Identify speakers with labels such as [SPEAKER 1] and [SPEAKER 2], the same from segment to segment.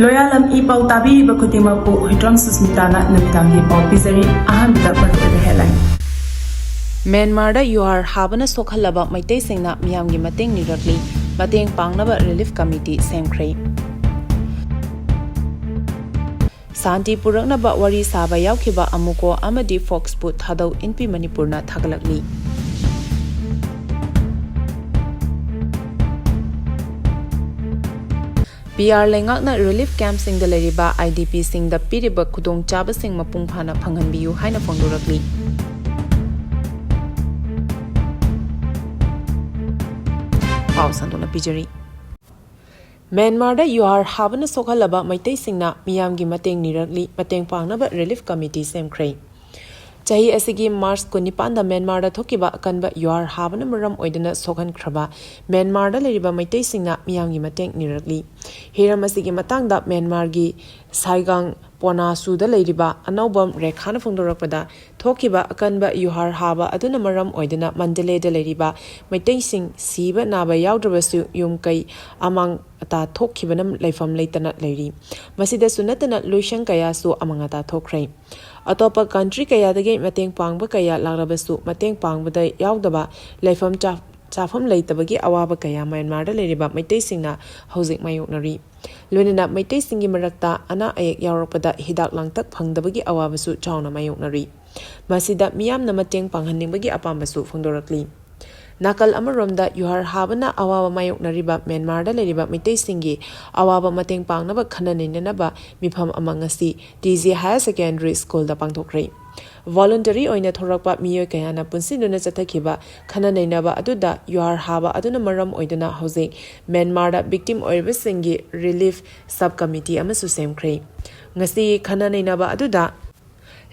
[SPEAKER 1] Loyalam E-PAO tabi Bakutima po Hidrong Susmitana Namitangi Pao Pizari Ahamida Maru headline.
[SPEAKER 2] Myanmar Yuhar Habana Sokhanlaba Meitei Singna Meeyamgi Mateng Nirakli Mateng Pangnaba Relief Committee Semkhrei Santi Puraknaba Wari Saba Yaukiba Amuko Amadi Fox Put Thadau Inpi Manipurna Thagalakli PR Lengakna Relief Camp Sing the Leriba IDP Sing the Piriba Kudong Chaba Sing Mapung Phana Phanganbiu Haina Phongdurakli Pau Santona Pijari Myanmar Yuhar Habana Sokhanlaba Meitei Singna Meeyamgi Mateng Nirakli Mateng Pangnaba Relief Committee Semkhrei Chahi asigi March 25 da Myanmar da thokiba akanba Yuhar Habana maram oidana Sokhankraba Myanmar da leriba Meitei Singna Meeyamgi Mateng Nirakli Hiram asigi matang da Myanmar gi Saigang Pona Suda leriba Anaubam Rekhana Phongdorakpada thokiba akanba Yuhar Haba aduna maram oidana Mandale da leriba Meitei Sing siba naba yaudраbasu yumkai amang ata thokhibanam leifam leitana leri masida sunatana loishang kaya su amangata thokhrei Atopa country kaya dagi mateng pangba kaya lagrabasu mateng pangbada yaudaba leifam chafam leitabagi awaba kaya Myanmar da leriba Meitei Singna hojik mayoknari Loinana Meitei Singi marakta ana ayek yaurapada hidak langtak phangdabagi awabasu chauna mayoknari masida miyamna mateng panghanningbagi apambasu phongdorakli Nakal Amaromda Yuhar Habana Awaba Mayoknariba Myanmar da leriba Meitei Singi Awaba Mateng Pangnaba Khananinanaba Mifam Amangasi DZ Higher Secondary School da Pangthokrei Voluntary oina thorakpa miyoi kayana punsinuna chathakhiba khananinaba aduda Yuhar Haba aduna maram oiduna hojik Myanmar da victim oiriba singi relief subcommittee amasu semkhrei ngasi khananinaba aduda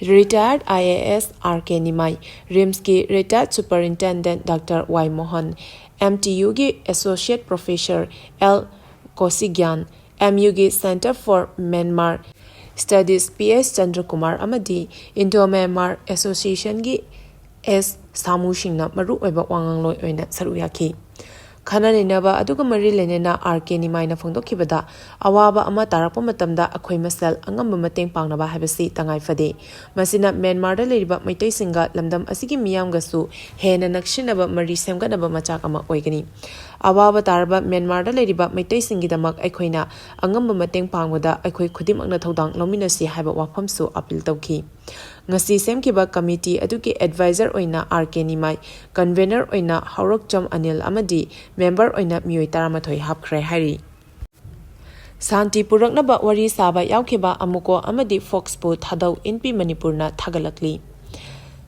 [SPEAKER 2] Retired IAS RK Nimai, RIMS ki Retired Superintendent Dr. Y Mohan, MTU ki Associate Professor L Kosigyan, MU ki Center for Myanmar Studies PS Chandra Kumar Amadi, Indo-Myanmar Association ki S Samu Singna maru oiba wangangloi oina saruyaki. Khananinaba aduga mari lenena RK Nimai na phongdokhibada awaba ama tarakpa matamda akhoi masal angamba mateng pangnaba habasi tangai fade masina Myanmar da leriba Meitei Singa lamdam asigi miyamga su hena nakshinaba mari semganaba machak ama oigani awaba taraba Myanmar da leriba Meitei Singi damak aikhoina angamba mateng pangwada aikhoi khudimakna thodang lominasi haiba wafam su appeal tawki ngasi semkiba committee aduki advisor oina RK Nimai convener oina Haurokcham Anil amadi member oina miyoi taramathoi hapkhre hari Santi Puraknaba Wari Saba Yaukiba Amuko amadi Foxpo Thadau Inpi Manipurna Thagalakli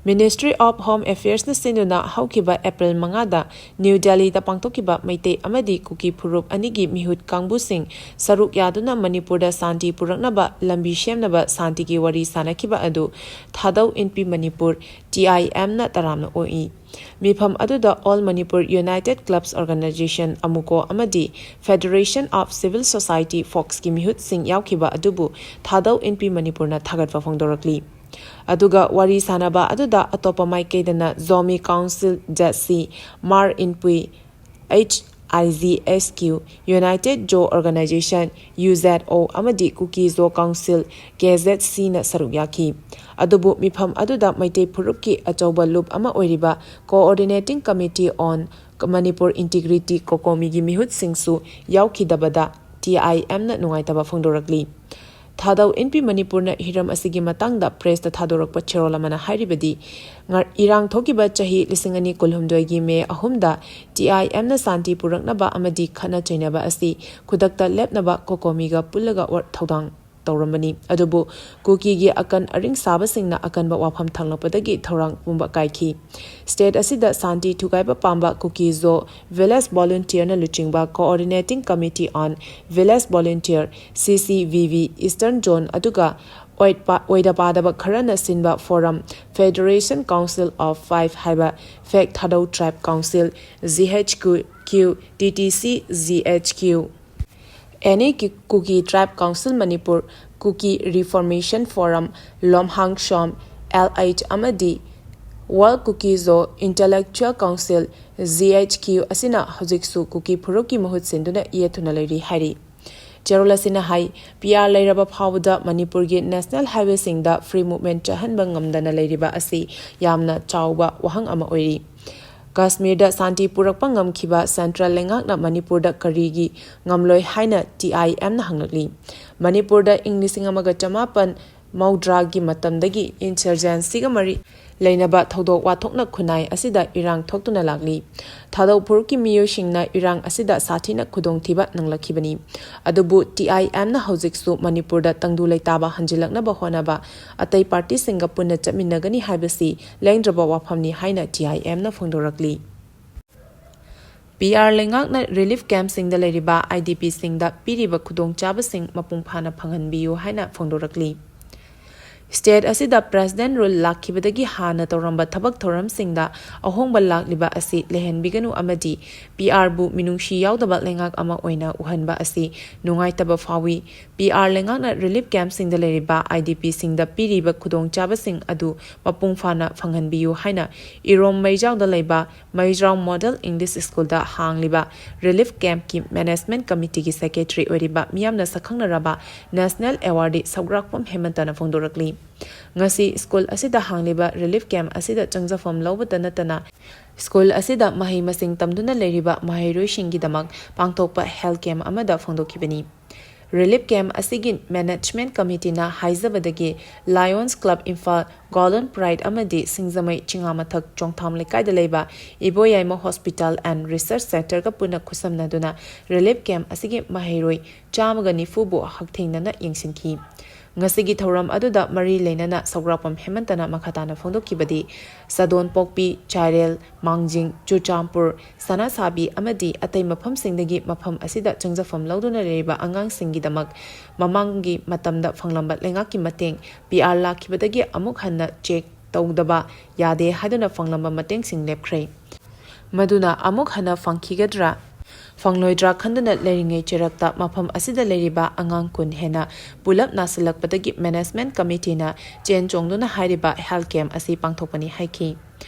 [SPEAKER 2] Ministry of Home Affairs na sinuna haukiba April mangada New Delhi da pangtokiba Meitei amadi Kuki Phurup anigi mihut kangbu sing saruk yaduna Manipur da Santi Puraknaba lambi shemnaba Santi ki wari sanakiba adu Thadau Inpi Manipur TIM na taramna oi Mifam aduda All Manipur United Clubs Organization Amuko amadi Federation of Civil Society Fox ki mihut sing yaukiba adubu Thadau Inpi Manipur na thagatwa phongdorakli Aduga wari sanaba aduda atopa maikaidana Zomi Council Jatsi Mar Inpui HIZSQ United Joe Organization UZO amadi Kuki Zo Council KZC na sarukyaki adubu mifam aduda Meitei Phurupki achauba loop ama oiriba Coordinating Committee on Manipur Integrity Kokomigi mihut singsu yaukidabada TIM na nungaitaba phongdorakli Thadau Inpi Manipur na hiram asigi matangda press da thadorakpa cherolamana hairibadi ngar irang thokiba chahi lisingani kulhumdoi gi me ahumda TIM na Santi Puraknaba amadi khana chainaba asi khudakta lepnaba kokomiga pullaga war thodang tawrambani adubu kuki gi akan aring saba singna akan ba wafam thanglapodagi thorang pumba kaikhi state asida Santi thugaiba pamba kuki zo village volunteer na luchingba coordinating committee on village volunteer CCVV Eastern Zone aduga oida padaba kharana sinba forum Federation Council of 5 haiba Fake Thadau Tribe Council ZHQ TTC ZHQ Any Kuki Tribe Council Manipur Kuki Reformation Forum Lomhang Shom LH Amadi World Kuki Zo Intellectual Council ZHQ asina hojiksu Kuki Phuruki mahut sinduna iethuna leri hari ꯆꯦꯔꯣꯜ ꯑꯁꯤꯅ ꯍꯥꯏ PR ꯂꯩꯔꯕ ꯐꯥꯎꯕꯗ ꯃꯅꯤꯄꯨꯔꯒꯤ national ꯍꯥꯏꯋꯦꯁꯤꯡꯗ free movement ꯆꯠꯍꯟꯕ ꯉꯝꯗꯅ ꯂꯩꯔꯤꯕ ꯑꯁꯤ ꯌꯥꯝꯅ ꯆꯥꯎꯕ ꯋꯥꯍꯪ ꯑꯃ ꯑꯣꯏꯔꯤ꯫ ꯀश्ꯃꯤꯔꯗ ꯁꯥꯟꯇꯤ ꯄꯨꯔꯛꯄ ꯉꯝꯈꯤꯕ ꯁꯦꯟꯇ꯭ꯔꯦꯜ ꯂꯩꯉꯥꯛꯅ ꯃꯅꯤꯄꯨꯔꯗ ꯀꯔꯤꯒꯤ ꯉꯝꯂꯣꯏ ꯍꯥꯏꯅ TIMꯅ ꯍꯪꯂꯛꯂꯤ꯫ ꯃꯅꯤꯄꯨꯔꯗ ꯏꯪ 1990ꯒꯤ ꯃꯇꯝꯗꯒꯤ ꯏꯟꯁꯔꯖꯦꯟꯁꯤꯒ ꯃꯔꯤ ꯂꯩꯅꯕ ꯊꯧꯗꯣꯛ ꯋꯥꯊꯣꯛꯅ ꯈꯨꯟꯅꯥꯏ ꯑꯁꯤꯗ ꯏꯔꯥꯡ ꯊꯣꯛꯇꯨꯅ ꯂꯥꯛꯂꯤ꯫ ꯊꯥꯗꯧ ꯐꯨꯔꯨꯞꯀꯤ ꯃꯤꯑꯣꯏꯁꯤꯡꯅ ꯏꯔꯥꯡ ꯑꯁꯤꯗ ꯁꯥꯊꯤꯅ ꯈꯨꯗꯣꯡꯊꯤꯕ ꯅꯪꯂꯛꯈꯤꯕꯅꯤ꯫ ꯑꯗꯨꯕꯨ TIMꯅ ꯍꯧꯖꯤꯛꯁꯨ ꯃꯅꯤꯄꯨꯔꯗ ꯇꯪꯗꯨ ꯂꯩꯇꯥꯕ ꯍꯟꯖꯤꯜꯂꯛꯅꯕ ꯍꯣꯠꯅꯕ ꯑꯇꯩ ꯄꯥꯔꯇꯤꯁꯤꯡꯒ ꯄꯨꯟꯅ ꯆꯠꯃꯤꯟꯅꯒꯅꯤ ꯍꯥꯏꯕꯁꯤ ꯂꯦꯡꯗ꯭ꯔꯕ ꯋꯥꯐꯝꯅꯤ ꯍꯥꯏꯅ TIMꯅ ꯐꯣꯡꯗꯣꯔꯛꯂꯤ꯫ PR ꯂꯩꯉꯥꯛꯅ ꯔꯤꯂꯤꯐ ꯀꯦꯝꯞꯁꯤꯡꯗ ꯂꯩꯔꯤꯕ IDPꯁꯤꯡꯗ ꯄꯤꯔꯤꯕ ꯈꯨꯗꯣꯡꯆꯥꯕꯁꯤꯡ ꯃꯄꯨꯡ ꯐꯥꯅ ꯐꯪꯍꯟꯕꯤꯌꯨ ꯍꯥꯏꯅ ꯐꯣꯡꯗꯣꯔꯛꯂꯤ꯫ ꯁ꯭ꯇꯦꯠ ꯑꯁꯤꯗ ꯄ꯭ꯔꯦꯁꯤꯗꯦꯟꯠ ꯔꯨꯜ ꯂꯥꯛꯈꯤꯕꯗꯒꯤ ꯍꯥꯟꯅ ꯇꯧꯔꯝꯕ ꯊꯕꯛ ꯊꯧꯔꯝꯁꯤꯡꯗ ꯑꯍꯣꯡꯕ ꯂꯥꯛꯂꯤꯕ ꯑꯁꯤ ꯂꯩꯍꯟꯕꯤꯒꯅꯨ ꯑꯃꯗꯤ PRꯕꯨ ꯃꯤꯅꯨꯡꯁꯤ ꯌꯥꯎꯗꯕ ꯂꯩꯉꯥꯛ ꯑꯃ ꯑꯣꯏꯅ ꯎꯍꯟꯕ ꯑꯁꯤ ꯅꯨꯡꯉꯥꯏꯇꯕ ꯐꯥꯎꯏ꯫ PR ꯂꯩꯉꯥꯛꯅ ꯔꯤꯂꯤꯐ ꯀꯦꯝꯞꯁꯤꯡꯗ ꯂꯩꯔꯤꯕ IDPꯁꯤꯡꯗ ꯄꯤꯔꯤꯕ ꯈꯨꯗꯣꯡꯆꯥꯕꯁꯤꯡ ꯑꯗꯨ ꯃꯄꯨꯡ ꯐꯥꯅ ꯐꯪꯍꯟꯕꯤꯌꯨ ꯍꯥꯏꯅ ꯏꯔꯣꯝ ꯃꯩꯖꯥꯎꯗ ꯂꯩꯕ ꯃꯩꯖ꯭ꯔꯥꯎ ꯃꯣꯗꯦꯜ ꯏꯪꯂꯤꯁ ꯁ꯭ꯀꯨꯜꯗ ꯍꯥꯡꯂꯤꯕ ꯔꯤꯂꯤꯐ ꯀꯦꯝꯞꯀꯤ ꯃꯦꯅꯦꯖꯃꯦꯟꯠ ꯀꯃꯤꯇꯤꯒꯤ ꯁꯦꯀ꯭ꯔꯦꯇꯔꯤ ꯑꯣꯏꯔꯤꯕ ꯃꯤꯌꯥꯝꯅ ꯁꯛꯈꯪꯅꯔꯕ ꯅꯦꯁꯅꯦꯜ ꯑꯦꯋꯥꯔꯗꯤ ꯁꯧꯒ꯭ꯔꯥꯛꯄꯝ ꯍꯦꯃꯟꯇꯅ ꯐꯣꯡꯗꯣꯔꯛꯂꯤ꯫ ꯉꯁꯤ ꯁ꯭ꯀꯨꯜ ꯑꯁꯤꯗ ꯍꯥꯡꯂꯤꯕ ꯔꯤꯂꯤꯐ ꯀꯦꯝꯞ ꯑꯁꯤꯗ ꯆꯪꯖꯐꯝ ꯂꯧꯕꯇ ꯅꯠꯇꯅ ꯁ꯭ꯀꯨꯜ ꯑꯁꯤꯗ ꯃꯍꯩ ꯃꯁꯤꯡ ꯇꯝꯗꯨꯅ ꯂꯩꯔꯤꯕ ꯃꯍꯩꯔꯣꯏꯁꯤꯡꯒꯤꯗꯃꯛ ꯄꯥꯡꯊꯣꯛꯄ ꯍꯦꯜꯊ ꯀꯦꯝꯞ ꯑꯃꯗ ꯐꯣꯡꯗꯣꯛꯈꯤꯕꯅꯤ꯫ ꯔꯤꯂꯤꯐ ꯀꯦꯝꯞ ꯑꯁꯤꯒꯤ ꯃꯦꯅꯦꯖꯃꯦꯟꯠ ꯀꯃꯤꯇꯤꯅ ꯍꯥꯏꯖꯕꯗꯒꯤ Lions club Imphal, golden pride ꯑꯃꯗꯤ ꯁꯤꯡꯖꯃꯩ ꯆꯤꯉꯥꯃꯊꯛ ꯆꯣꯡꯊꯥꯝ ꯂꯩꯀꯥꯏꯗ ꯂꯩꯕ ꯏꯕꯣꯌꯥꯏꯃ ꯍꯣꯁꯄꯤꯇꯥꯜ ꯑꯦꯟড ꯔꯤꯁꯔꯆ ꯁꯦꯟꯇꯔꯒ ꯄꯨꯟꯅ ꯈꯨꯠꯁꯝꯅꯗꯨꯅ ꯔꯤꯂꯤꯐ ꯀꯦꯝꯞ ꯑꯁꯤꯒꯤ ꯃꯍꯩꯔꯣꯏ 190ꯕꯨ ꯍꯛꯊꯦꯡꯅꯅ ꯌꯦꯡꯁꯤꯟꯈꯤ꯫ ꯉꯁꯤꯒꯤ ꯊꯧꯔꯝ ꯑꯗꯨꯗ ꯃꯔꯤ ꯂꯩꯅꯅ ꯁꯧꯒ꯭ꯔꯥꯛꯄꯝ ꯍꯦꯃꯟꯇꯅ ꯃꯈꯥ ꯇꯥꯅ ꯐꯣꯡꯗꯣꯛꯈꯤꯕꯗꯤ ꯆꯥꯗꯣꯟꯄꯣꯛꯄꯤ, ꯆꯥꯏꯔꯦꯜ, ꯃꯥꯡꯖꯤꯡ, ꯆꯨꯔꯆꯥꯟꯄꯨꯔ, ꯁꯅꯥꯁꯥꯕꯤ ꯑꯃꯗꯤ ꯑꯇꯩ ꯃꯐꯝꯁꯤꯡꯗꯒꯤ ꯃꯐꯝ ꯑꯁꯤꯗ ꯆꯪꯖꯐꯝ ꯂꯧꯗꯨꯅ ꯂꯩꯔꯤꯕ ꯑꯉꯥꯡꯁꯤꯡꯒꯤꯗꯃꯛ ꯃꯃꯥꯡꯒꯤ ꯃꯇꯝꯗ ꯐꯪꯂꯝꯕ ꯂꯩꯉꯥꯛꯀꯤ ꯃꯇꯦꯡ, PR ꯂꯥꯛꯈꯤꯕꯗꯒꯤ ꯑꯃꯨꯛ ꯍꯟꯅ ꯆꯦꯛ ꯇꯧꯗꯕ ꯌꯥꯗꯦ ꯍꯥꯏꯗꯨꯅ ꯐꯪꯂꯝꯕ ꯃꯇꯦꯡꯁꯤꯡ ꯂꯦꯞꯈ꯭ꯔꯦ꯫ ꯃꯗꯨꯅ ꯑꯃꯨꯛ ꯍꯟꯅ ꯐꯪꯈꯤꯒꯗ꯭ꯔꯥ ꯐꯪꯂꯣꯏꯗ꯭ꯔꯥ ꯈꯟꯗꯨꯅ ꯂꯩꯔꯤꯉꯩ ꯆꯩꯔꯛꯇ ꯃꯐꯝ ꯑꯁꯤꯗ ꯂꯩꯔꯤꯕ ꯑꯉꯥꯡ 10 ꯍꯦꯟꯅ ꯄꯨꯂꯞ ꯅꯥꯁꯤꯜꯂꯛꯄꯗꯒꯤ ꯃꯦꯅꯦꯖꯃꯦꯟꯠ ꯀꯃꯤꯇꯤꯅ ꯆꯦꯟ ꯆꯣꯡꯗꯨꯅ ꯍꯥꯏꯔꯤꯕ ꯍꯦꯜꯊ ꯀꯦꯝꯞ ꯑꯁꯤ ꯄꯥꯡꯊꯣꯛꯄꯅꯤ ꯍꯥꯏꯈꯤ꯫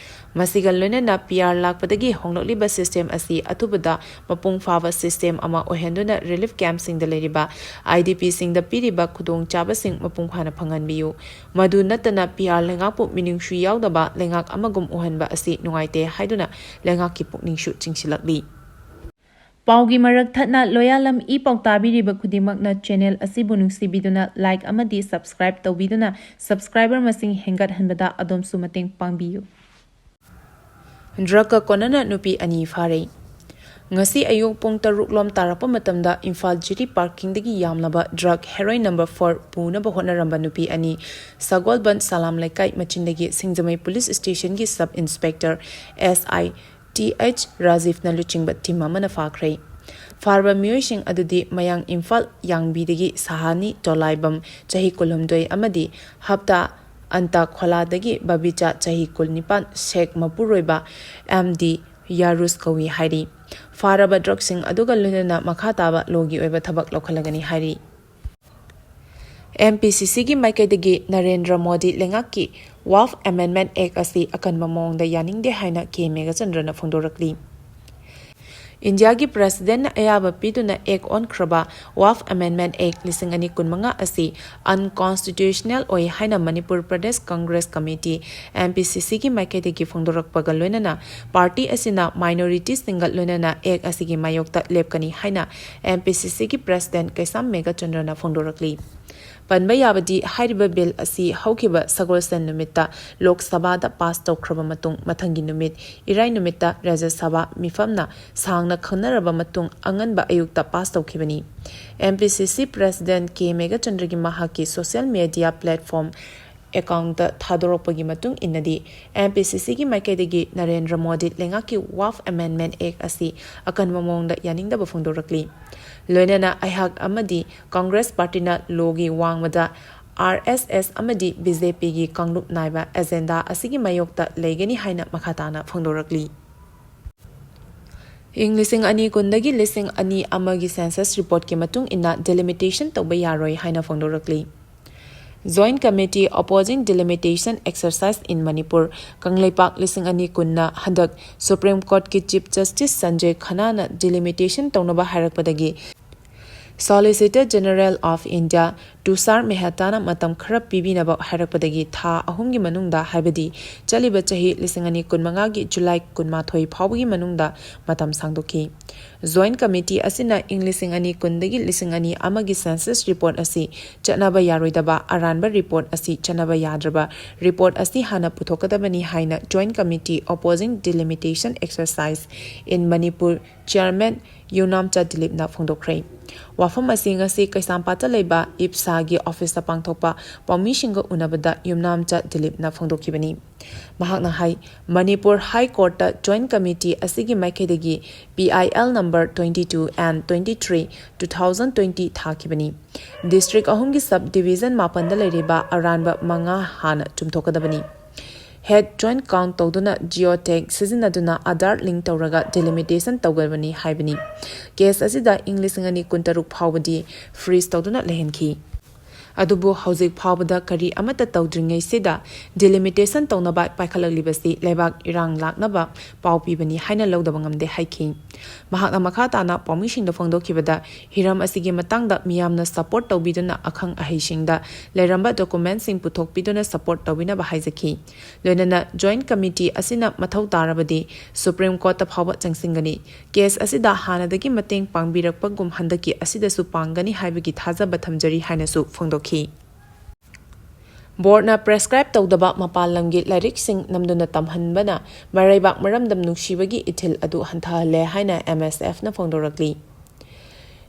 [SPEAKER 2] ꯃꯁꯤꯒ ꯂꯣꯏꯅꯅ PR ꯂꯥꯛꯄꯗꯒꯤ ꯍꯣꯡꯂꯛꯂꯤꯕ ꯁꯤꯁꯇꯦꯝ ꯑꯁꯤ ꯑꯊꯨꯕꯗ ꯃꯄꯨꯡ ꯐꯥꯕ ꯁꯤꯁꯇꯦꯝ ꯑꯃ ꯑꯣꯏꯍꯟꯗꯨꯅ ꯔꯤꯂꯤꯐ ꯀꯦꯝꯞꯁꯤꯡꯗ ꯂꯩꯔꯤꯕ IDPꯁꯤꯡꯗ ꯄꯤꯔꯤꯕ ꯈꯨꯗꯣꯡꯆꯥꯕꯁꯤꯡ ꯃꯄꯨꯡ ꯐꯥꯅ ꯐꯪꯍꯟꯕꯤꯌꯨ꯫ ꯃꯗꯨ ꯅꯠꯇꯅ PR ꯂꯩꯉꯥꯛꯄꯨ ꯃꯤꯅꯨꯡꯁꯤ ꯌꯥꯎꯗꯕ ꯂꯩꯉꯥꯛ ꯑꯃꯒꯨꯝ ꯎꯍꯟꯕ ꯑꯁꯤ ꯅꯨꯡꯉꯥꯏꯇꯦ ꯍꯥꯏꯗꯨꯅ ꯂꯩꯉꯥꯛꯀꯤ ꯄꯨꯛꯅꯤꯡꯁꯨ ꯆꯤꯡꯁꯤꯜꯂꯛꯂꯤ꯫ ꯄꯥꯎꯒꯤ ꯃꯔꯛ ꯊꯠꯅ ꯂꯣꯌꯥꯂꯝ E-PAO ꯇꯥꯕꯤꯔꯤꯕ ꯈꯨꯗꯤꯡꯃꯛꯅ ꯆꯦꯅꯦꯜ ꯑꯁꯤꯕꯨ ꯅꯨꯡꯁꯤꯕꯤꯗꯨꯅ ꯂꯥꯏꯛ ꯑꯃꯗꯤ ꯁꯕꯁꯀ꯭ꯔꯥꯏꯕ ꯇꯧꯕꯤꯗꯨꯅ ꯁꯕꯁꯀ꯭ꯔꯥꯏꯕꯔ ꯃꯁꯤꯡ ꯍꯦꯟꯒꯠꯍꯟꯕꯗ ꯑꯗꯣꯝꯁꯨ ꯃꯇꯦꯡ ꯄꯥꯡꯕꯤꯌꯨ꯫ ꯗ꯭ꯔꯒꯀ ꯀꯣꯟꯅꯅ ꯅꯨꯄꯤ 2 ꯐꯥꯔꯦ꯫ ꯉꯁꯤ ꯑꯌꯨꯛ ꯄꯨꯡ 6 ꯇꯥꯔꯛꯄ ꯃꯇꯝꯗ ꯏꯝꯐꯥꯜ ꯖꯤꯔꯤ ꯄꯥꯔꯀꯤꯡꯗꯒꯤ ꯌꯥꯝꯂꯕ ꯗ꯭ꯔꯒ ꯍꯦꯔꯣꯏꯟ ꯅꯝꯕꯔ 4 ꯄꯨꯅꯕ ꯍꯣꯠꯅꯔꯝꯕ ꯅꯨꯄꯤ 2 ꯁꯒꯣꯜꯕꯟ ꯁꯂꯥꯝ ꯂꯩꯀꯥꯏ ꯃꯆꯤꯟꯗꯒꯤ ꯁꯤꯡꯖꯃꯩ ꯄꯨꯂꯤꯁ ꯁ꯭ꯇꯦꯁꯟꯒꯤ ꯁꯕ ꯏꯟꯁꯄꯦꯛꯇꯔ SI TH ꯔꯥꯖꯤꯐꯅ ꯂꯨꯆꯤꯡꯕ ꯇꯤꯝ ꯑꯃꯅ ꯐꯥꯈ꯭ꯔꯦ꯫ ꯐꯥꯔꯕ ꯃꯤꯑꯣꯏꯁꯤꯡ ꯑꯗꯨꯗꯤ ꯃꯌꯥꯡ ꯏꯝꯐꯥꯜ ꯌꯥꯡꯕꯤꯗꯒꯤ ꯁꯥꯍꯥꯅꯤ ꯇꯣꯂꯥꯏꯕꯝ ꯆꯍꯤ 19 ꯑꯃꯗꯤ ꯍꯞꯇꯥ ꯑꯟꯇꯥ ꯈꯣꯂꯥꯗꯒꯤ ꯕꯕꯤꯆꯥ ꯆꯍꯤ 19, ꯁꯦꯛ ꯃꯄꯨꯔꯣꯏꯕ MD ꯌꯥꯔꯨꯁ ꯀꯧꯏ ꯍꯥꯏꯔꯤ꯫ ꯐꯥꯔꯕ ꯗ꯭ꯔꯒꯁꯤꯡ ꯑꯗꯨꯒ ꯂꯣꯏꯅꯅ ꯃꯈꯥ ꯇꯥꯕ ꯂꯣꯒꯤ ꯑꯣꯏꯕ ꯊꯕꯛ ꯂꯧꯈꯠꯂꯒꯅꯤ ꯍꯥꯏꯔꯤ꯫ MPCCꯒꯤ ꯃꯥꯏꯀꯩꯗꯒꯤ ꯅꯔꯦꯟꯗ꯭ꯔ ꯃꯣꯗꯤ ꯂꯩꯉꯥꯛꯀꯤ ꯋꯥꯐ ꯑꯦꯃꯦꯟꯗꯃꯦꯟꯠ ꯑꯦꯛ ꯑꯁꯤ ꯑꯀꯟꯕ ꯃꯑꯣꯡꯗ ꯌꯥꯅꯤꯡꯗꯦ ꯍꯥꯏꯅ K. ꯃꯦꯘꯆꯟꯗ꯭ꯔꯅ ꯐꯣꯡꯗꯣꯔꯛꯂꯤ꯫ ꯏꯟꯗꯤꯌꯥꯒꯤ ꯄ꯭ꯔꯦꯁꯤꯗꯦꯟꯠꯅ ꯑꯌꯥꯕ ꯄꯤꯗꯨꯅ ꯑꯦꯛ ꯑꯣꯟꯈ꯭ꯔꯕ ꯋꯥꯐ ꯑꯦꯃꯦꯟꯗꯃꯦꯟꯠ ꯑꯦꯛ 2025 ꯑꯁꯤ ꯑꯟꯀꯣꯟꯁꯇꯤꯇ꯭ꯌꯨꯁꯅꯦꯜ ꯑꯣꯏ ꯍꯥꯏꯅ ꯃꯅꯤꯄꯨꯔ ꯄ꯭ꯔꯗꯦꯁ ꯀꯪꯒ꯭ꯔꯦꯁ ꯀꯃꯤꯇꯤ MPCCꯒꯤ ꯃꯥꯏꯀꯩꯗꯒꯤ ꯐꯣꯡꯗꯣꯔꯛꯄꯒ ꯂꯣꯏꯅꯅ ꯄꯥꯔꯇꯤ ꯑꯁꯤꯅ ꯃꯥꯏꯅꯣꯔꯤꯇꯤꯁꯤꯡꯒ ꯂꯣꯏꯅꯅ ꯑꯦꯛ ꯑꯁꯤꯒꯤ ꯃꯥꯌꯣꯛꯇ ꯂꯦꯞꯀꯅꯤ ꯍꯥꯏꯅ MPCCꯒꯤ ꯄ꯭ꯔꯦꯁꯤꯗꯦꯟꯠ ꯀꯩꯁꯥꯝ ꯃꯦꯘꯆꯟꯗ꯭ꯔꯅ ꯐꯣꯡꯗꯣꯔꯛꯂꯤ꯫ ꯄꯟꯕ ꯌꯥꯕꯗꯤ ꯍꯥꯏꯔꯤꯕ ꯕꯤꯜ ꯑꯁꯤ ꯍꯧꯈꯤꯕ ꯁꯒꯣꯜꯁꯦꯟ ꯅꯨꯃꯤꯠꯇ ꯂꯣꯛ ꯁꯚꯥꯗ ꯄꯥꯁ ꯇꯧꯈ꯭ꯔꯕ ꯃꯇꯨꯡ ꯃꯊꯪꯒꯤ ꯅꯨꯃꯤꯠ ꯏꯔꯥꯏ ꯅꯨꯃꯤꯠꯇ ꯔꯥꯖ꯭ꯌ ꯁꯚꯥ ꯃꯤꯐꯝꯅ ꯁꯥꯡꯅ ꯈꯟꯅꯔꯕ ꯃꯇꯨꯡ ꯑꯉꯟꯕ ꯑꯌꯨꯛꯇ ꯄꯥꯁ ꯇꯧꯈꯤꯕꯅꯤ꯫ MPCC president K. ꯃꯦꯘꯆꯟꯗ꯭ꯔꯒꯤ ꯃꯍꯥꯛꯀꯤ ꯁꯣꯁꯤꯌꯦꯜ ꯃꯤꯗꯤꯌꯥ ꯄ꯭ꯂꯦꯠꯐꯣꯔꯝ ꯑꯦꯀꯥꯎꯟꯠꯇ ꯊꯥꯗꯣꯔꯛꯄꯒꯤ ꯃꯇꯨꯡ ꯏꯟꯅꯗꯤ MPCCꯒꯤ ꯃꯥꯏꯀꯩꯗꯒꯤ ꯅꯔꯦꯟꯗ꯭ꯔ ꯃꯣꯗꯤ ꯂꯩꯉꯥꯛꯀꯤ ꯋꯥꯐ ꯑꯦꯃꯦꯟꯗꯃꯦꯟꯠ ꯑꯦꯛ ꯑꯁꯤ ꯑꯀꯟꯕ ꯃꯑꯣꯡꯗ ꯌꯥꯅꯤꯡꯗꯕ ꯐꯣꯡꯗꯣꯔꯛꯂꯤ꯫ ꯂꯣꯏꯅꯅ ꯑꯩꯍꯥꯛ ꯑꯃꯗꯤ ꯀꯪꯒ꯭ꯔꯦꯁ ꯄꯥꯔꯇꯤꯅ ꯂꯣꯒꯤ ꯋꯥꯡꯃꯗ RSS ꯑꯃꯗꯤ BJPꯒꯤ ꯀꯥꯡꯂꯨꯞ ꯅꯥꯏꯕ ꯑꯦꯖꯦꯟꯗꯥ ꯑꯁꯤꯒꯤ ꯃꯥꯌꯣꯛꯇ ꯂꯩꯒꯅꯤ ꯍꯥꯏꯅ ꯃꯈꯥ ꯇꯥꯅ ꯐꯣꯡꯗꯣꯔꯛꯂꯤ꯫ ꯏꯪ 2020ꯗꯒꯤ 2001ꯒꯤ ꯁꯦꯟꯁꯁ ꯔꯤꯄꯣꯔꯠꯀꯤ ꯃꯇꯨꯡ ꯏꯟꯅ ꯗꯤꯂꯤꯃꯤꯇꯦꯁꯟ ꯇꯧꯕ ꯌꯥꯔꯣꯏ ꯍꯥꯏꯅ ꯐꯣꯡꯗꯣꯔꯛꯂꯤ꯫ ꯖꯣꯏꯟꯠ ꯀꯃꯤꯇꯤ ꯑꯣꯄꯣꯖꯤꯡ ꯗꯤꯂꯤꯃꯤꯇꯦꯁꯟ ꯑꯦꯛꯁꯔꯁꯥꯏꯖ ꯏꯟ ꯃꯅꯤꯄꯨꯔ ꯀꯪꯂꯩꯄꯥꯛ 2020ꯅ ꯍꯟꯗꯛ ꯁꯨꯄ꯭ꯔꯤꯝ ꯀꯣꯔꯠꯀꯤ ꯆꯤꯐ ꯖꯁꯇꯤꯁ ꯁꯟꯖय ꯈꯟꯅꯥꯅ ꯗꯤꯂꯤꯃꯤꯇꯦꯁꯟ ꯇꯧꯅꯕ ꯍꯥꯏꯔꯛꯄꯗꯒꯤ Solicitor General of India Tushar Mehtana matam khara pibinaba harakpadagi tha ahumgi manungda haibadi chaliba chahi lisingani kunmanga gi July kunmathoi phawgi manungda matam sangdoki. Joint Committee asina Inglisingani kundagi lisingani amagi census report asi chanaba yaroidaba aranba report asi chanaba yadraba report asi hana puthokadabani haina Joint Committee opposing delimitation exercise in Manipur Chairman Yunamcha Dilipna phongdokhrei. Wafam asing asi kaisampata leiba IPSA gi office pangthokpa pawmishinga unabada Yunamcha Dilipna phongdokibani. Mahakna hai Manipur High Court Joint Committee asigi maikhedagi PIL number 22 and 23 2020 thakibani. District ahumgi subdivision mapanda leiriba aranba manga hana chumthokadabani. Head joint count tawduna geotech sizinaduna Aadhaar link tawraga delimitation tawgarbani haibani. Case asida Inglisingani kuntaruk phawbadi freeze tawduna lehenkhi. Adubu hauzik phawbada kari amata tawdringai sida delimitation tawnaba paikhalak lebak irang laknaba paw pibani haina lawdaba ngamde haikhi. Mahakna makhatana pawmishing da phongdokhibada hiram asigi matangda miyamna support tawbiduna akhang ahaisingda leiramba documents sing puthokpiduna support tawbina ba haizakhi. Loinana Joint Committee asina mathau tarabadi Supreme Court ta phawba changsingani. Case asida hanadagi mateng pangbirakpa gum handaki asida su pangani haibagi thajaba thamjari haina su phongdokhi. Board na prescribe tawdaba mapalamgi lyric sing namduna tamhanbana maraibak maramdam nungsibagi ithil adu hanthahle haina MSF na phongdorakli.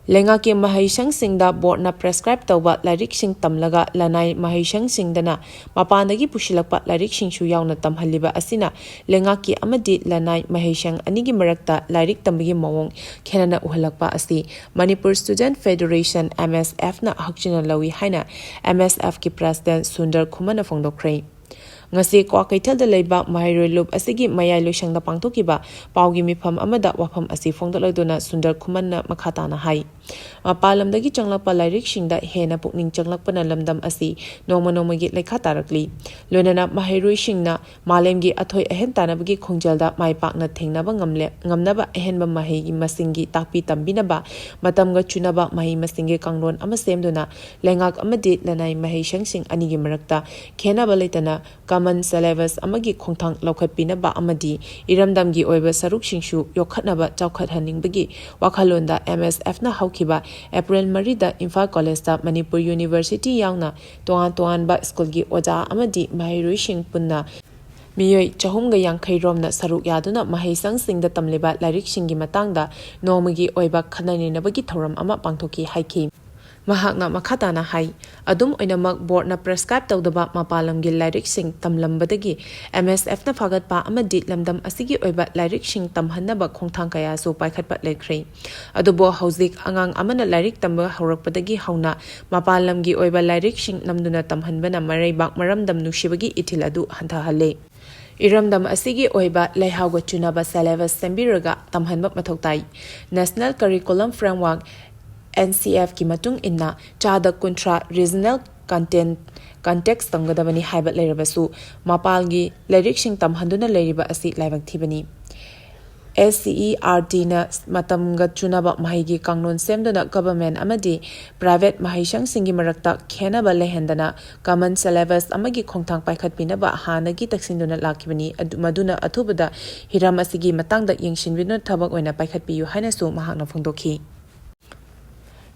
[SPEAKER 2] Lenga ki mahaisang singda board na prescribe tawba lyric sing tamlaga lanai mahaisang singdana mapandagi pushilakpa lyric sing shu yauna tamhaliba asina lenga ki amadi lanai mahaisang anigi marakta lyric tambagi mawong khenana uhalakpa asi Manipur Student Federation MSF na hakchina lawi haina MSF ki president Sundar Khumana phongdokhrei. Ngasi kwa kaithal da leiba mahairoi lup asigi mayai loisangda pangthokiba pawgi mifam amada wafam asi phongdoloduna Sundar Khumanna makhatana hai. Mapalamdagi changlakpa lyric singda hena pukning changlakpana lamdam asi nongma-nongmagi lekha tarakli. Loinana mahairoi singna malemgi athoi ahen tanabagi khongjalda maipakna thengnaba ngamnaba ahenba mahai masingi takpi tambinaba matamga chunaba mahai masingi kanglon ama semduna lengak amadi lanai mahai sangsing anigi marakta khenaba leitana Common syllabus amagi khongthang laukhatpinaba amadi iramdamgi oiba saruk singshu yokhatnaba chawkhathaningbagi wakhalonda MSF na haukiba April 3 da Imphal College da Manipur University yauna tongan ba school gi oja amadi mahairoi sing punna miyoi chahumga yankhai romna saruk yaduna mahaisang singda tamleba lyric singi matangda nomagi oiba khananinabagi thoram ama pangthoki haikhi. Mahakna makhatana hai adum oinamak board na prescribe tawdaba mapalamgi lyric sing tamlambadagi MSF na fagatpa amadi lamdam asigi oiba lyric sing tamhannaba khongthang kaya so paikhatpa lekhrei. Adubo hauzik angang amana lyric tamba haurakpadagi hauna mapalamgi oiba lyric sing namduna tamhanbana maraibak maramdam nushibagi ithil adu hanthahalle. Iramdam asigi oiba leihawga chunaba syllabus sembiraga tamhanba mathoktai. National Curriculum Framework NCF ki matung inna chada kuntra regional context tanggadabani haibat leirabasu mapalgi lyric sing tamhanduna leiriba asi laibak thibani. SCERT na matamga chunaba mahigi kanglon semduna government amadi private mahaisang singi marakta khenaba lehendana common syllabus amagi khongthang paikhatpinaba hanagi taksinduna lakibani maduna athubada hiram asigi matangda yengshinbinu thabak oina paikhatpiyu hainasu mahakna phongdokhi.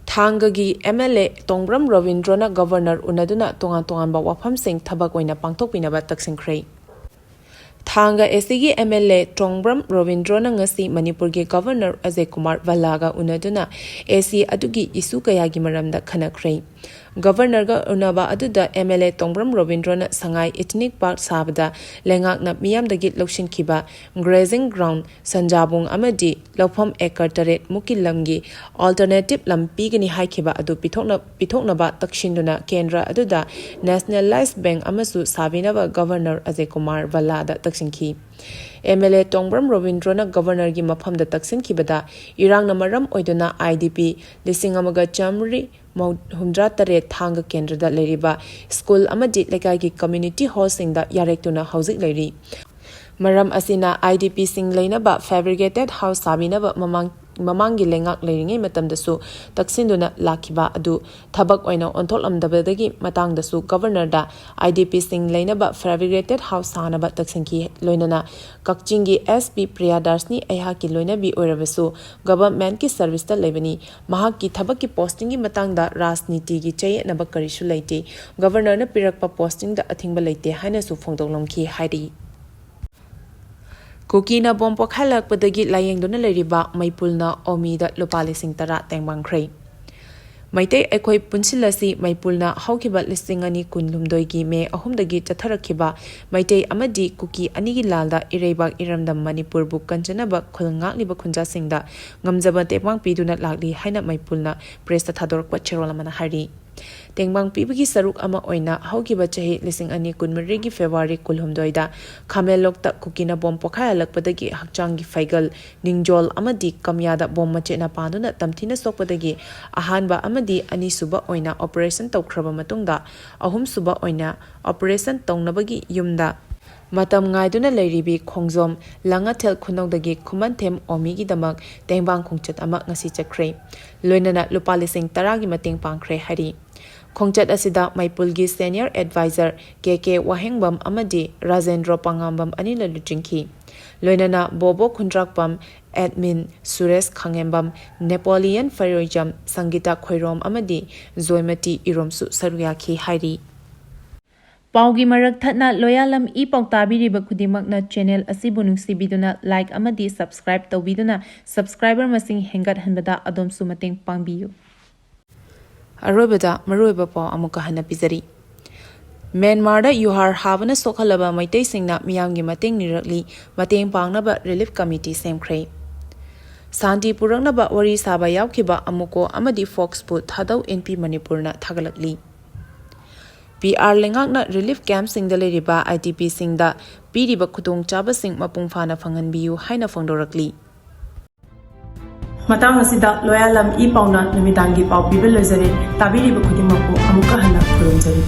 [SPEAKER 2] Thangagi MLA Tongbram Ravindrona Governor unaduna tongan ba wafam sing thabak oina pangthokpinaba taksingkhrei. Thanga SCG MLA Tongbram Ravindrona ngasi Manipurgi Governor Ajay Kumar Valaga unaduna AC adugi isu kayagi maramda khanakhrei. Governor ga unaba aduda MLA Tongbram Ravindrona Sangai Ethnic Park sabada lengakna miyamdagi lokshinkhiba grazing ground sanjabung amadi lawpham acre taret mukilamgi alternative lampigani haikhiba adu pithoknaba takshinduna kendra aduda nationalized bank amasu sabinaba Governor Ajay Kumar Valada takshinkhi. MLA Tongbram Ravindrona Governor gi mafamda taksinkhibada irangna maram oiduna IDP lisingamaga chamri humdra tare thanga kendrada leriba school amadi lekagi community hall singda yarektuna hauzik leri. Maram asina IDP sing leinaba fabricated house sabinaba mamang ꯃꯃꯥꯡꯒꯤ ꯂꯩꯉꯥꯛ ꯂꯩꯔꯤꯉꯩ ꯃꯇꯝꯗꯁꯨ ꯇꯛꯁꯤꯟꯗꯨꯅ ꯂꯥꯛꯈꯤꯕ ꯑꯗꯨ ꯊꯕꯛ ꯑꯣꯏꯅ ꯑꯣꯟꯊꯣꯛꯂꯝꯗꯕꯗꯒꯤ ꯃꯇꯥꯡꯗꯁꯨ ꯒꯕꯔꯅꯔꯗ IDPꯁꯤꯡ ꯂꯩꯅꯕ ꯐꯦꯕ꯭ꯔꯤꯀꯦꯇꯦꯗ ꯍꯥꯎꯁ ꯁꯥꯅꯕ ꯇꯛꯁꯤꯟꯈꯤ ꯂꯣꯏꯅꯅ ꯀꯛꯆꯤꯡꯒꯤ SP ꯄ꯭ꯔꯤꯌꯥꯗꯥꯁꯅꯤ ꯑꯩꯍꯥꯛꯀꯤ ꯂꯣꯏꯅꯕꯤ ꯑꯣꯏꯔꯕꯁꯨ ꯒꯕꯔꯃꯦꯟꯠꯀꯤ ꯁꯔꯚꯤꯁꯇ ꯂꯩꯕꯅꯤ ꯃꯍꯥꯛꯀꯤ ꯊꯕꯛꯀꯤ ꯄꯣꯁꯇꯤꯡꯒꯤ ꯃꯇꯥꯡꯗ ꯔꯥꯖꯅꯤꯇꯤꯒꯤ ꯆꯌꯦꯠꯅꯕ ꯀꯔꯤꯁꯨ ꯂꯩꯇꯦ ꯒꯕꯔꯅꯔꯅ ꯄꯤꯔꯛꯄ ꯄꯣꯁꯇꯤꯡꯗ ꯑꯊꯤꯡꯕ ꯂꯩꯇꯦ ꯍꯥꯏꯅꯁꯨ ꯐꯣꯡꯗꯣꯛꯂꯝꯈꯤ ꯍꯥꯏꯔꯤ ꯀꯨꯀꯤꯅ ꯕꯣꯝ ꯄꯣꯈꯥꯏꯔꯛꯄꯗꯒꯤ ꯂꯥꯌꯦꯡꯗꯨꯅ ꯂꯩꯔꯤꯕ ꯃꯩꯄꯨꯜꯅ ꯑꯣꯃꯤꯗ ꯂꯨꯄꯥ 10,000 ꯇꯦꯡꯕꯥꯡꯈ꯭ꯔꯦ ꯃꯩꯇꯩ ꯑꯩꯈꯣꯏ ꯄꯨꯟꯁꯤꯜꯂꯁꯤ ꯃꯩꯄꯨꯜꯅ ꯍꯧꯈꯤꯕ 2016ꯒꯤ ꯃꯦ 3ꯗꯒꯤ ꯆꯠꯊꯔꯛꯈꯤꯕ ꯃꯩꯇꯩ ꯑꯃꯗꯤ ꯀꯨꯀꯤ ꯑꯅꯤꯒꯤ ꯂꯥꯜꯗ ꯏꯔꯩꯕꯥꯛ ꯏꯔꯝꯗꯝ ꯃꯅꯤꯄꯨꯔꯕꯨ ꯀꯟꯖꯅꯕ ꯈꯨꯜ ꯉꯥꯛꯂꯤꯕ ꯈꯨꯟꯖꯥꯁꯤꯡꯗ ꯉꯝꯖꯕ ꯇꯦꯡꯕꯥꯡ ꯄꯤꯗꯨꯅ ꯂꯥꯛꯂꯤ ꯍꯥꯏꯅ ꯃꯩꯄꯨꯜꯅ ꯄ꯭ꯔꯦꯁꯇ ꯊꯥꯗꯣꯔꯛꯄ ꯆꯦꯔꯣꯜ ꯑꯃꯅ ꯍꯥꯏꯔꯤ ꯇꯦꯡꯕꯥꯡ ꯄꯤꯕꯒꯤ ꯁꯔꯨꯛ ꯑꯃ ꯑꯣꯏꯅ ꯍꯧꯈꯤꯕ ꯆꯍꯤ 2023ꯒꯤ ꯐꯦꯕ꯭ꯔꯨꯋꯥꯔꯤ 16ꯗ ꯈꯥꯃꯦꯟꯂꯣꯛꯇ ꯀꯨꯀꯤꯅ ꯕꯣꯝ ꯄꯣꯈꯥꯏꯍꯜꯂꯛꯄꯗꯒꯤ ꯍꯛꯆꯥꯡꯒꯤ ꯐꯩꯒꯜ ꯅꯤꯡꯖꯣꯜ ꯑꯃꯗꯤ ꯀꯝꯌꯥꯗ ꯕꯣꯝ ꯃꯆꯦꯠꯅ ꯄꯥꯟꯗꯨꯅ ꯇꯝꯊꯤꯅ ꯁꯣꯛꯄꯗꯒꯤ ꯑꯍꯥꯟꯕ ꯑꯃꯗꯤ ꯑꯅꯤꯁꯨꯕ ꯑꯣꯏꯅ ꯑꯣꯄꯔꯦꯁꯟ ꯇꯧꯈ꯭ꯔꯕ ꯃꯇꯨꯡꯗ ꯑꯍꯨꯝꯁꯨꯕ ꯑꯣꯏꯅ ꯑꯣꯄꯔꯦꯁꯟ ꯇꯧꯅꯕꯒꯤ ꯌꯨꯝꯗ ꯃꯇꯝ ꯉꯥꯏꯗꯨꯅ ꯂꯩꯔꯤꯕꯤ ꯈꯣꯡꯖꯣꯝ ꯂꯉꯥꯊꯦꯜ ꯈꯨꯅꯧꯗꯒꯤ ꯈꯨꯃꯟꯊꯦꯝ ꯑꯣꯃꯤꯒꯤꯗꯃꯛ ꯇꯦꯡꯕꯥꯡ ꯈꯣꯡꯆꯠ ꯑꯃ ꯉꯁꯤ ꯆꯠꯈ꯭ꯔꯦ ꯂꯣꯏꯅꯅ ꯂꯨꯄꯥ 10,000ꯒꯤ ꯃꯇꯦꯡ ꯄꯥꯡꯈ꯭ꯔꯦ ꯍꯥꯏꯔꯤ ꯈꯣꯡꯆꯠ ꯑꯁꯤꯗ ꯃꯩꯄꯨꯜꯒꯤ ꯁꯦꯅꯤꯌꯔ ꯑꯦꯗꯚꯥꯏꯖꯔ KK ꯋꯥꯍꯦꯡꯕꯝ ꯑꯃꯗꯤ ꯔꯥꯖꯦꯟꯗ꯭ꯔ ꯄꯥꯉꯥꯝꯕꯝ ꯑꯅꯤꯅ ꯂꯨꯆꯤꯡꯈꯤ ꯂꯣꯏꯅꯅ ꯕꯣꯕꯣ ꯈꯨꯟꯗ꯭ꯔꯥꯛꯄꯝ ꯑꯦꯗꯃꯤꯟ ꯁꯨꯔꯦꯁ ꯈꯥꯡꯉꯦꯝꯕꯝ ꯅꯦꯄꯣꯂꯤꯌꯟ ꯐꯩꯔꯣꯏꯖꯝ ꯁꯪꯒꯤꯇꯥ ꯈꯣꯏꯔꯣꯝ ꯑꯃꯗꯤ ꯖꯣꯏꯃꯇꯤ ꯏꯔꯣꯝꯁꯨ ꯁꯔꯨꯛ ꯌꯥꯈꯤ ꯍꯥꯏꯔꯤ ꯄꯥꯎꯒꯤ ꯃꯔꯛ ꯊꯠꯅ ꯂꯣꯌꯥꯂꯝ E-PAO ꯇꯥꯕꯤꯔꯤꯕ ꯈꯨꯗꯤꯡꯃꯛꯅ ꯆꯦꯅꯦꯜ ꯑꯁꯤꯕꯨ ꯅꯨꯡꯁꯤꯕꯤꯗꯨꯅ ꯂꯥꯏꯛ ꯑꯃꯗꯤ ꯁꯕꯁꯀ꯭ꯔꯥꯏꯕ ꯇꯧꯕꯤꯗꯨꯅ ꯁꯕꯁꯀ꯭ꯔꯥꯏꯕꯔ ꯃꯁꯤꯡ ꯍꯦꯟꯒꯠꯍꯟꯕꯗ ꯑꯗꯣꯝꯁꯨ ꯃꯇꯦꯡ ꯄꯥꯡꯕꯤꯌꯨ ꯑꯔꯣꯏꯕꯗ ꯃꯔꯨꯑꯣꯏꯕ ꯄꯥꯎ ꯑꯃꯨꯛꯀ ꯍꯟꯅ ꯄꯤꯖꯔꯤ ꯃ꯭ꯌꯥꯟꯃꯥꯔꯗ ꯌꯨꯍꯥꯔ ꯍꯥꯕꯅ ꯁꯣꯛꯍꯜꯂꯕ ꯃꯩꯇꯩꯁꯤꯡꯅ ꯃꯤꯌꯥꯝꯒꯤ ꯃꯇꯦꯡ ꯅꯤꯔꯛꯂꯤ ꯃꯇꯦꯡ ꯄꯥꯡꯅꯕ ꯔꯤꯂꯤꯐ ꯀꯃꯤꯇꯤ ꯁꯦꯝꯈ꯭ꯔꯦ ꯁꯥꯟꯇꯤ ꯄꯨꯔꯛꯅꯕ ꯋꯥꯔꯤ ꯁꯥꯕ ꯌꯥꯎꯈꯤꯕ ꯑꯃꯨꯀꯣ ꯑꯃꯗꯤ ꯐꯣꯛꯁꯄꯨ ꯊꯥꯗꯧ NP ꯃꯅꯤꯄꯨꯔꯅ ꯊꯥꯒꯠꯂꯛꯂꯤ PR ꯂꯩꯉꯥꯛꯅ ꯔꯤꯂꯤꯐ ꯀꯦꯝꯞꯁꯤꯡꯗ ꯂꯩꯔꯤꯕ IDPꯁꯤꯡꯗ ꯄꯤꯔꯤꯕ ꯈꯨꯗꯣꯡꯆꯥꯕꯁꯤꯡ ꯃꯄꯨꯡ ꯐꯥꯅ ꯐꯪꯍꯟꯕꯤꯌꯨ ꯍꯥꯏꯅ ꯐꯣꯡꯗꯣꯔꯛꯂꯤ
[SPEAKER 1] ꯃꯇꯥꯡ ꯑꯁꯤꯗ ꯂꯣꯌꯥꯂꯝ E-PAOꯅ ꯅꯨꯃꯤꯗꯥꯡꯒꯤ ꯄꯥꯎ ꯄꯤꯕ ꯂꯣꯏꯖꯔꯦ ꯇꯥꯕꯤꯔꯤꯕ ꯈꯨꯗꯤꯡꯃꯛꯄꯨ ꯑꯃꯨꯛꯀ ꯍꯟꯅ ꯈꯨꯔꯨꯝꯖꯔꯤ